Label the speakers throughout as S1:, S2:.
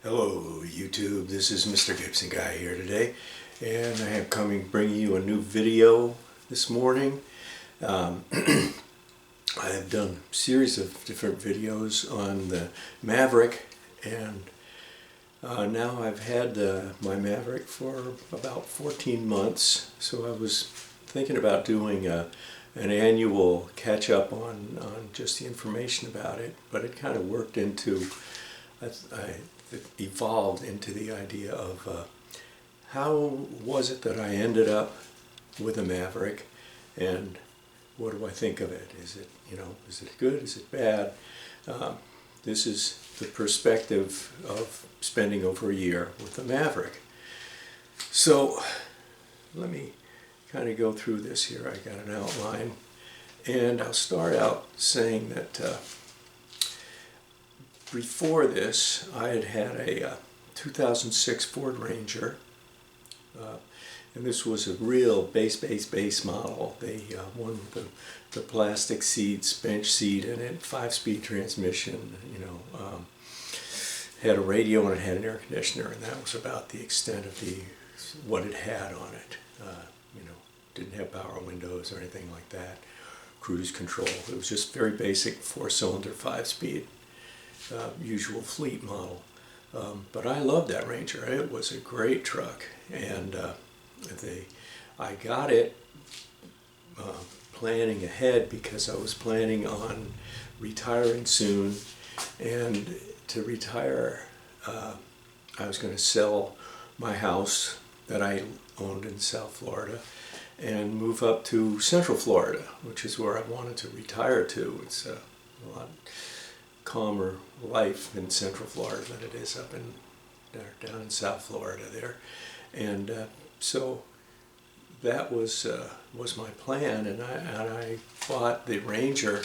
S1: Hello YouTube, this is Mr. Gibson Guy here today, and I am bringing you a new video this morning. I have done a series of different videos on the Maverick, and now I've had my Maverick for about 14 months, so I was thinking about doing an annual catch-up on just the information about it, but it kind of worked into it evolved into the idea of how was it that I ended up with a Maverick, and what do I think of it? Is it good? Is it bad? This is the perspective of spending over a year with a Maverick. So let me kind of go through this here. I got an outline, and I'll start out saying that before this, I had a 2006 Ford Ranger, and this was a real base model. One with the plastic seats, bench seat in it, 5-speed transmission. Had a radio and it had an air conditioner, and that was about the extent of what it had on it. Didn't have power windows or anything like that. Cruise control. It was just very basic 4-cylinder, 5-speed. Usual fleet model, but I loved that Ranger. It was a great truck, and I got it planning ahead because I was planning on retiring soon, and to retire I was going to sell my house that I owned in South Florida and move up to Central Florida, which is where I wanted to retire to. It's a lot calmer life in Central Florida than it is up down in South Florida there, and so that was my plan, and I bought the Ranger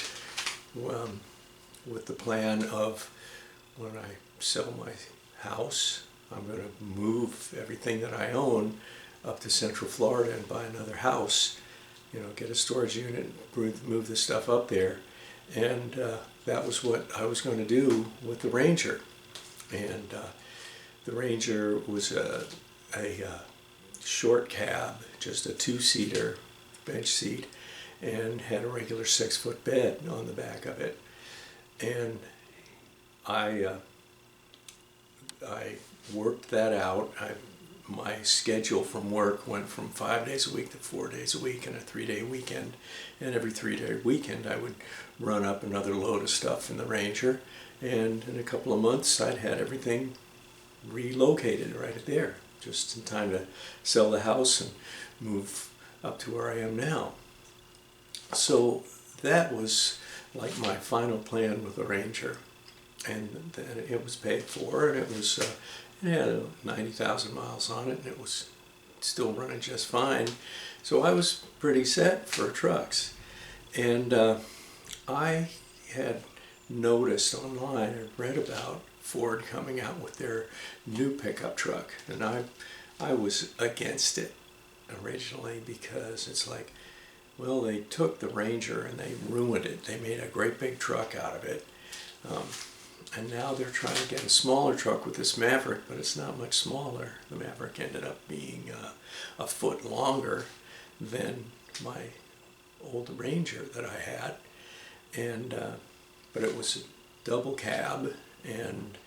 S1: with the plan of, when I sell my house, I'm going to move everything that I own up to Central Florida and buy another house, get a storage unit, move the stuff up there, and that was what I was going to do with the Ranger. And the Ranger was a short cab, just a 2-seater bench seat, and had a regular 6-foot bed on the back of it. And I worked that out. My schedule from work went from 5 days a week to 4 days a week and a 3-day weekend. And every 3-day weekend I would run up another load of stuff in the Ranger, and in a couple of months I'd had everything relocated right there, just in time to sell the house and move up to where I am now. So that was like my final plan with the Ranger, and then it was paid for, and it had 90,000 miles on it, and it was still running just fine. So I was pretty set for trucks. And I had noticed online and read about Ford coming out with their new pickup truck, and I was against it originally because it's like, well, they took the Ranger and they ruined it. They made a great big truck out of it. And now they're trying to get a smaller truck with this Maverick, but it's not much smaller. The Maverick ended up being a foot longer than my old Ranger that I had, and but it was a double cab and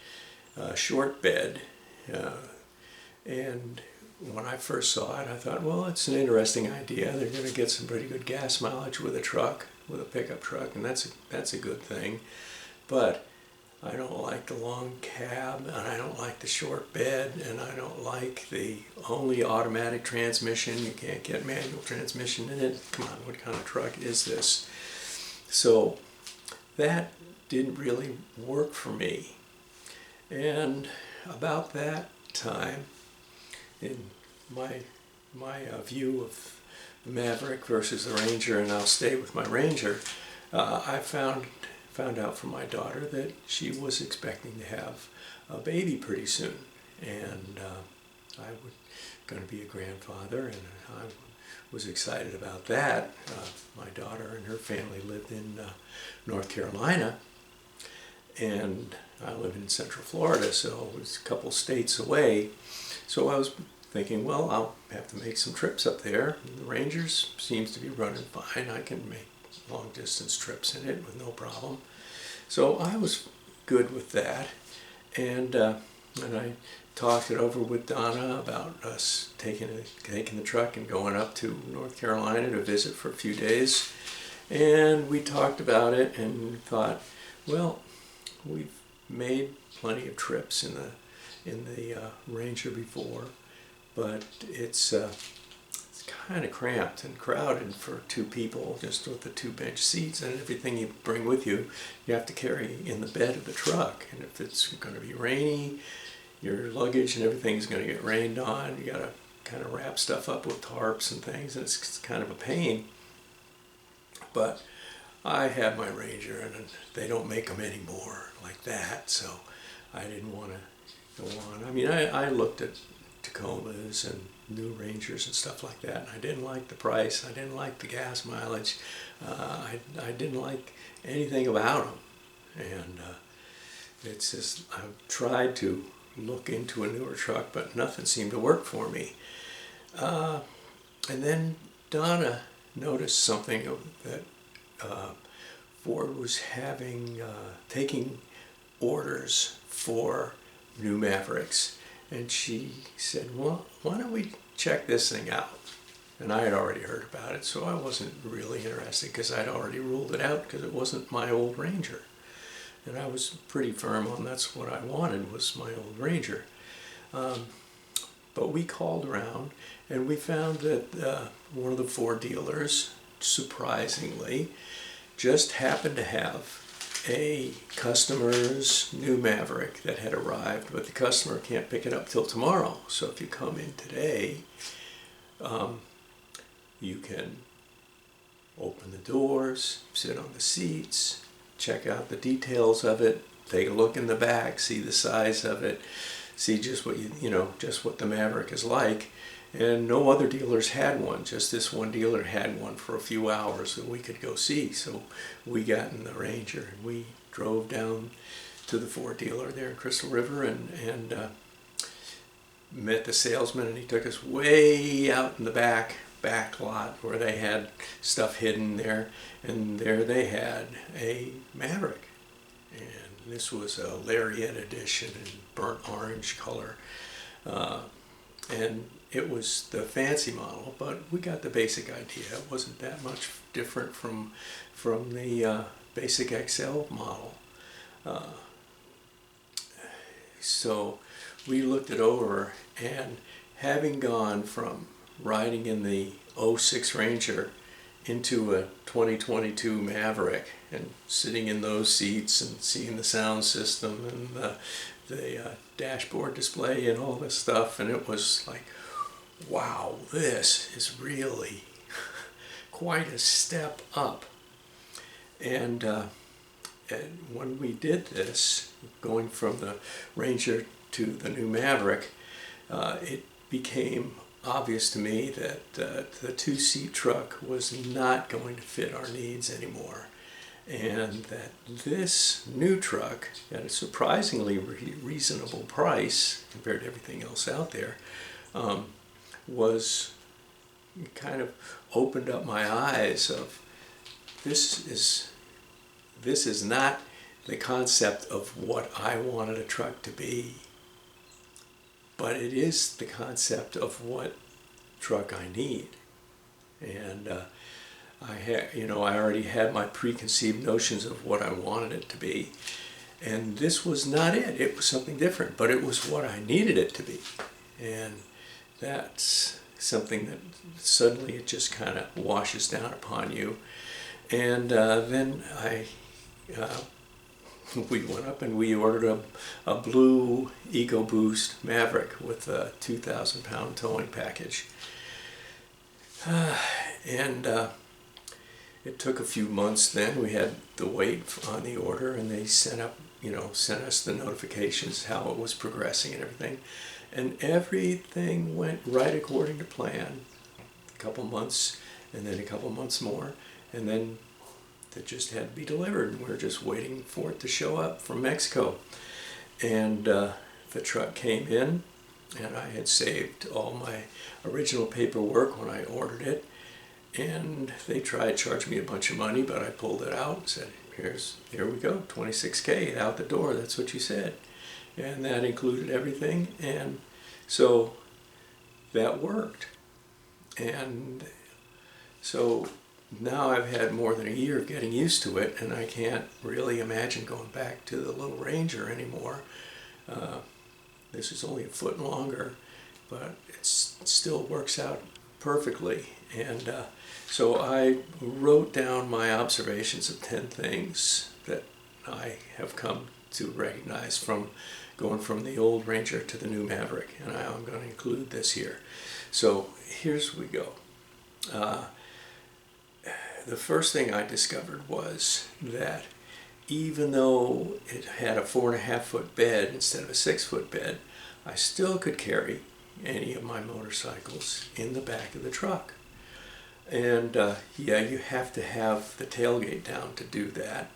S1: a short bed, and when I first saw it I thought, well, it's an interesting idea. They're going to get some pretty good gas mileage with a pickup truck, and that's a good thing. But I don't like the long cab, and I don't like the short bed, and I don't like the only automatic transmission. You can't get manual transmission in it. Come on, what kind of truck is this? So that didn't really work for me. And about that time, in my view of the Maverick versus the Ranger, and I'll stay with my Ranger, I found out from my daughter that she was expecting to have a baby pretty soon, and I was going to be a grandfather, and I was excited about that. My daughter and her family lived in North Carolina, and I live in Central Florida, so it was a couple states away. So I was thinking, well, I'll have to make some trips up there. The Rangers seems to be running fine. I can make long distance trips in it with no problem. So I was good with that, and I talked it over with Donna about us taking the truck and going up to North Carolina to visit for a few days. And we talked about it and thought, well, we've made plenty of trips in the Ranger before, but it's kind of cramped and crowded for two people, just with the two bench seats, and everything you bring with you, you have to carry in the bed of the truck. And if it's going to be rainy, your luggage and everything's going to get rained on. You got to kind of wrap stuff up with tarps and things, and it's kind of a pain. But I had my Ranger, and they don't make them anymore like that, so I didn't want to go on. I mean, I looked at Tacomas and new Rangers and stuff like that, and I didn't like the price. I didn't like the gas mileage. I didn't like anything about them, and it's just, I've tried to look into a newer truck, but nothing seemed to work for me. And then Donna noticed something that Ford was taking orders for new Mavericks, and she said, well, why don't we check this thing out? And I had already heard about it, so I wasn't really interested because I'd already ruled it out because it wasn't my old Ranger. And I was pretty firm on that's what I wanted, was my old Ranger. But we called around, and we found that one of the Ford dealers, surprisingly, just happened to have a customer's new Maverick that had arrived, but the customer can't pick it up till tomorrow. So if you come in today, you can open the doors, sit on the seats, check out the details of it, take a look in the back, see the size of it, see just what just what the Maverick is like. And no other dealers had one, just this one dealer had one for a few hours that we could go see. So we got in the Ranger and we drove down to the Ford dealer there in Crystal River and met the salesman, and he took us way out in the back lot where they had stuff hidden there, and there they had a Maverick. And this was a Lariat edition in burnt orange color. And it was the fancy model, but we got the basic idea. It wasn't that much different from the basic XL model. So we looked it over, and having gone from riding in the '06 Ranger into a 2022 Maverick and sitting in those seats and seeing the sound system and the dashboard display and all this stuff, and it was like, wow, this is really quite a step up. And when we did this, going from the Ranger to the new Maverick, it became obvious to me that the two-seat truck was not going to fit our needs anymore, and that this new truck, at a surprisingly reasonable price compared to everything else out there, was kind of opened up my eyes of this is not the concept of what I wanted a truck to be, but it is the concept of what truck I need. And I already had my preconceived notions of what I wanted it to be, and this was not it. It was something different, but it was what I needed it to be. And that's something that suddenly it just kind of washes down upon you. And then we went up and we ordered a blue EcoBoost Maverick with a 2,000-pound towing package. And it took a few months then. We had to wait on the order, and they sent us the notifications, how it was progressing and everything. And everything went right according to plan. A couple months, and then a couple months more, and then that just had to be delivered, and we were just waiting for it to show up from Mexico. And the truck came in, and I had saved all my original paperwork when I ordered it, and they tried to charge me a bunch of money, but I pulled it out and said, here we go, $26K out the door, that's what you said. And that included everything, and so that worked. And so now I've had more than a year of getting used to it, and I can't really imagine going back to the little Ranger anymore. This is only a foot longer, but it still works out perfectly. And so I wrote down my observations of 10 things that I have come to recognize from going from the old Ranger to the new Maverick, and I'm going to include this here. So here's we go. The first thing I discovered was that even though it had a 4.5-foot bed instead of a 6-foot bed, I still could carry any of my motorcycles in the back of the truck. And yeah, you have to have the tailgate down to do that.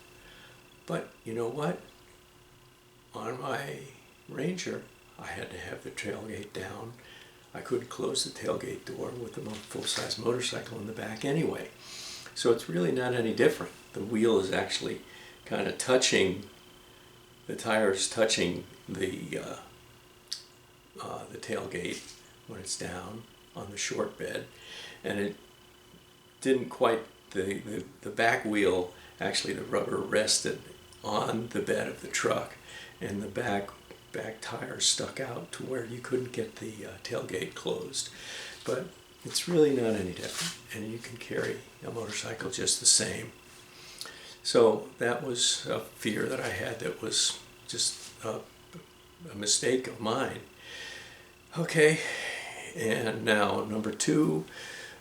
S1: But you know what? On my Ranger, I had to have the tailgate down. I couldn't close the tailgate door with the full-size motorcycle in the back anyway. So it's really not any different. The wheel is actually kind of touching, the tires touching the tailgate when it's down on the short bed, and it didn't quite, the back wheel, actually the rubber rested on the bed of the truck, and the back tires stuck out to where you couldn't get the tailgate closed. But it's really not any different, and you can carry a motorcycle just the same. So that was a fear that I had that was just a mistake of mine. Okay, and now number 2,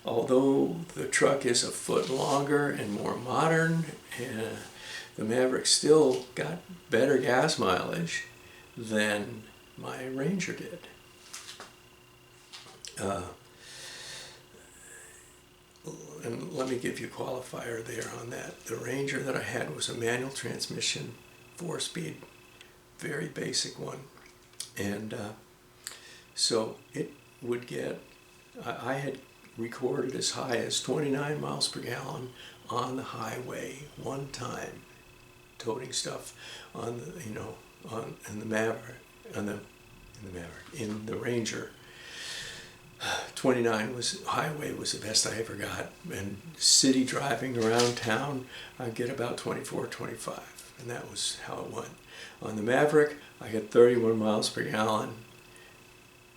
S1: although the truck is a foot longer and more modern, the Maverick still got better gas mileage than my Ranger did. And let me give you a qualifier there on that. The Ranger that I had was a manual transmission, 4-speed, very basic one. And so it would get, I had recorded as high as 29 miles per gallon on the highway one time, toting stuff on the, in the Maverick, in the Ranger. 29 highway was the best I ever got, and city driving around town, I'd get about 24, 25, and that was how it went. On the Maverick, I get 31 miles per gallon,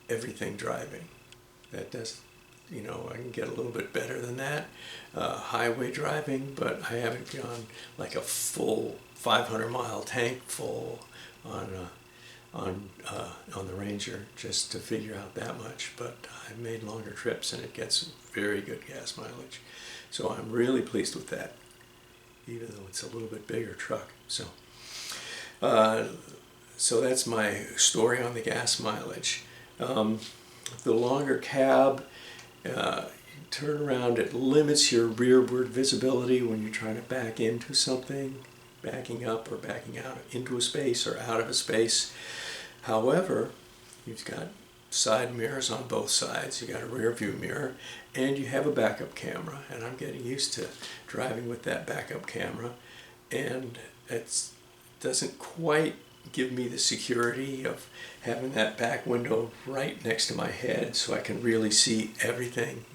S1: everything driving. That does, I can get a little bit better than that, highway driving, but I haven't gone like a full 500-mile tank full on the Ranger just to figure out that much. But I've made longer trips, and it gets very good gas mileage. So I'm really pleased with that, even though it's a little bit bigger truck. So that's my story on the gas mileage. The longer cab, turn around, it limits your rearward visibility when you're trying to back into something, backing up or backing out into a space or out of a space. However, you've got side mirrors on both sides, you got a rear view mirror, and you have a backup camera, and I'm getting used to driving with that backup camera, and it doesn't quite give me the security of having that back window right next to my head so I can really see everything.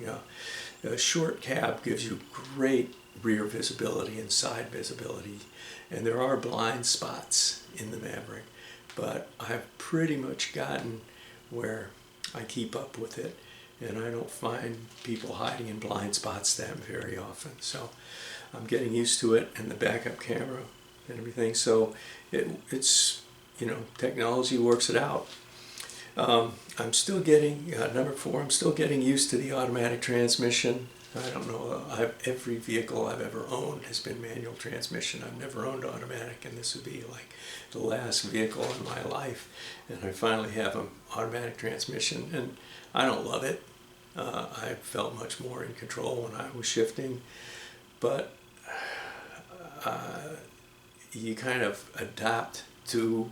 S1: The short cab gives you great rear visibility and side visibility, and there are blind spots in the Maverick, but I've pretty much gotten where I keep up with it, and I don't find people hiding in blind spots that very often. So I'm getting used to it, and the backup camera and everything. So it's technology works it out. I'm still getting, number 4, I'm still getting used to the automatic transmission. I don't know, every vehicle I've ever owned has been manual transmission. I've never owned automatic, and this would be like the last vehicle in my life. And I finally have an automatic transmission, and I don't love it. I felt much more in control when I was shifting, but you kind of adapt to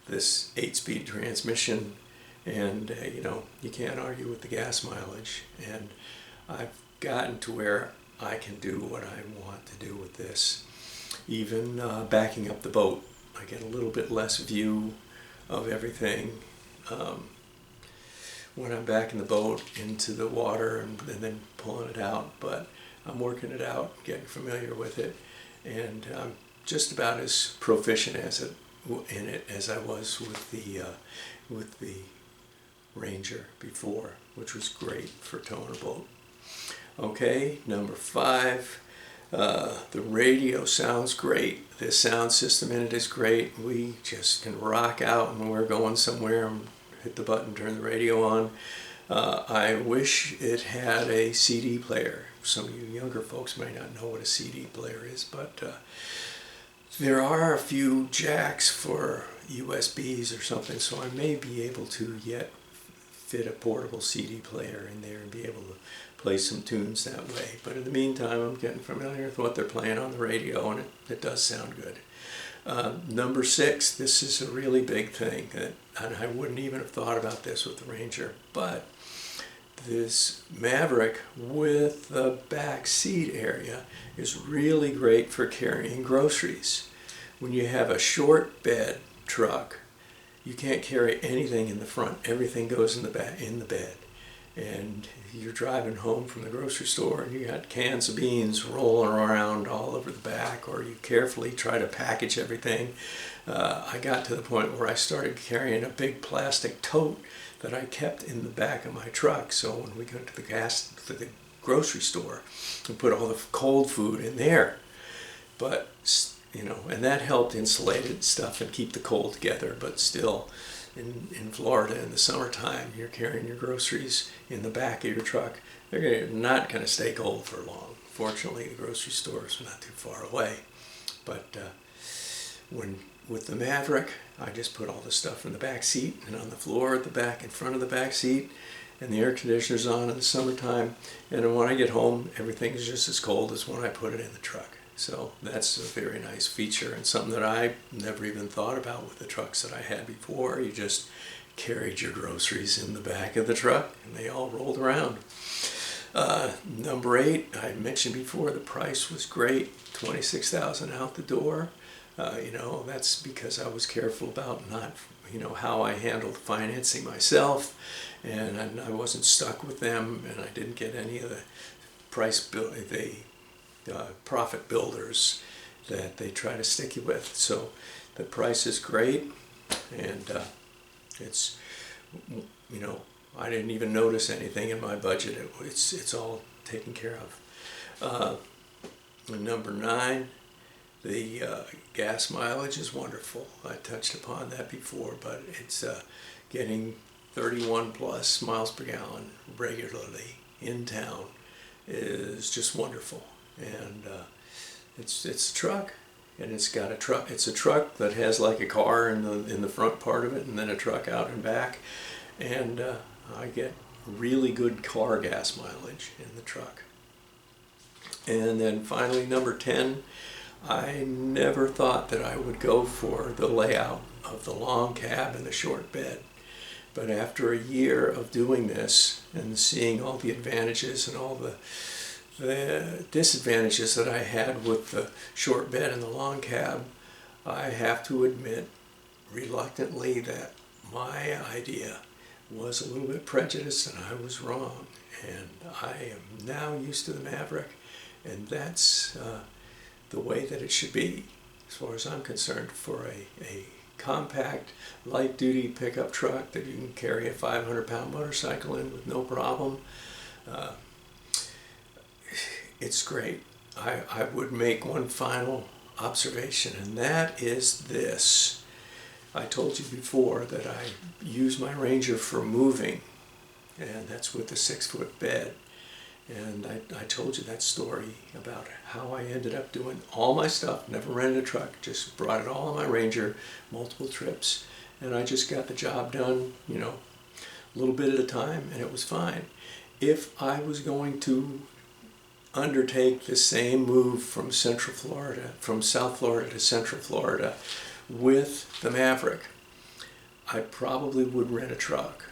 S1: this 8-speed transmission, and you can't argue with the gas mileage. And I've gotten to where I can do what I want to do with this. Even backing up the boat, I get a little bit less view of everything when I'm backing the boat into the water and then pulling it out, but I'm working it out, getting familiar with it, and I'm just about as proficient in it as I was with the Ranger before, which was great for towing a boat. Okay, number 5, the radio sounds great. The sound system in it is great. We just can rock out when we're going somewhere and hit the button, turn the radio on. I wish it had a CD player. Some of you younger folks may not know what a CD player is, but there are a few jacks for USBs or something, so I may be able to yet fit a portable CD player in there and be able to play some tunes that way. But in the meantime, I'm getting familiar with what they're playing on the radio, and it does sound good. Number 6, this is a really big thing, and I wouldn't even have thought about this with the Ranger, but this Maverick with the back seat area is really great for carrying groceries. When you have a short bed truck, you can't carry anything in the front. Everything goes in the bed. And you're driving home from the grocery store and you got cans of beans rolling around all over the back, or you carefully try to package everything. I got to the point where I started carrying a big plastic tote that I kept in the back of my truck. So when we go to the grocery store, we put all the cold food in there. But and that helped insulate stuff and keep the cold together. But still, in Florida in the summertime, you're carrying your groceries in the back of your truck. They're not going to stay cold for long. Fortunately, the grocery stores are not too far away. But with the Maverick, I just put all the stuff in the back seat and on the floor at the back, in front of the back seat, and the air conditioner's on in the summertime. And then when I get home, everything's just as cold as when I put it in the truck. So that's a very nice feature, and something that I never even thought about with the trucks that I had before. You just carried your groceries in the back of the truck and they all rolled around. Number 8, I mentioned before, the price was great, $26,000 out the door. That's because I was careful about not, how I handled financing myself, and I wasn't stuck with them, and I didn't get any of the profit builders that they try to stick you with. So the price is great, and it's, I didn't even notice anything in my budget. It's all taken care of. Number 9, the gas mileage is wonderful. I touched upon that before, but it's getting 31 plus miles per gallon regularly in town is just wonderful. And it's a truck, and it's a truck that has like a car in the front part of it, and then a truck out and back, and I get really good car gas mileage in the truck. And then finally, number 10, I never thought that I would go for the layout of the long cab and the short bed. But after a year of doing this and seeing all the advantages and all the disadvantages that I had with the short bed and the long cab, I have to admit reluctantly that my idea was a little bit prejudiced and I was wrong. And I am now used to the Maverick, and that's the way that it should be, as far as I'm concerned, for a compact, light-duty pickup truck that you can carry a 500-pound motorcycle in with no problem. It's great. I would make one final observation, and that is this. I told you before that I use my Ranger for moving, and that's with the 6-foot bed. And I told you that story about how I ended up doing all my stuff, never rented a truck, just brought it all on my Ranger, multiple trips, and I just got the job done, a little bit at a time, and it was fine. If I was going to undertake the same move from South Florida to Central Florida with the Maverick, I probably would rent a truck,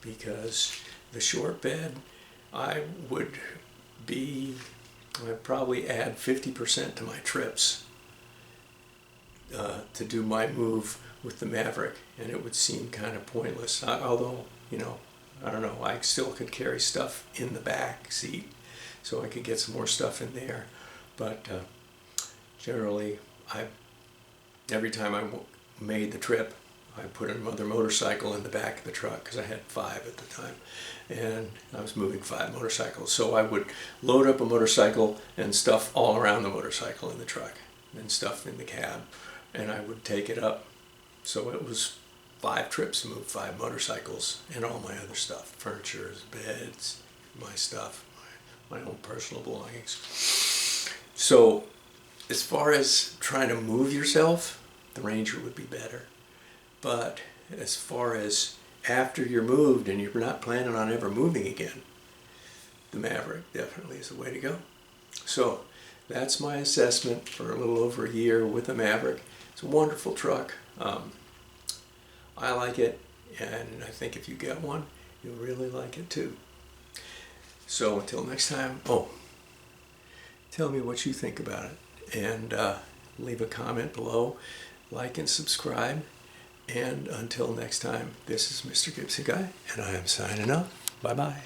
S1: because the short bed, I'd probably add 50% to my trips to do my move with the Maverick, and it would seem kind of pointless. Although, I don't know, I still could carry stuff in the back seat, so I could get some more stuff in there. But generally, every time I made the trip, I put another motorcycle in the back of the truck, because I had 5 at the time, and I was moving 5 motorcycles. So I would load up a motorcycle and stuff all around the motorcycle in the truck, and stuff in the cab, and I would take it up. So it was 5 trips to move 5 motorcycles and all my other stuff, furniture, beds, my stuff, my own personal belongings. So as far as trying to move yourself, the Ranger would be better. But as far as after you're moved and you're not planning on ever moving again, the Maverick definitely is the way to go. So that's my assessment for a little over a year with the Maverick. It's a wonderful truck. I like it, and I think if you get one, you'll really like it too. So until next time, tell me what you think about it, and leave a comment below, like and subscribe, and until next time, this is Mr. Gibson Guy, and I am signing off. Bye-bye.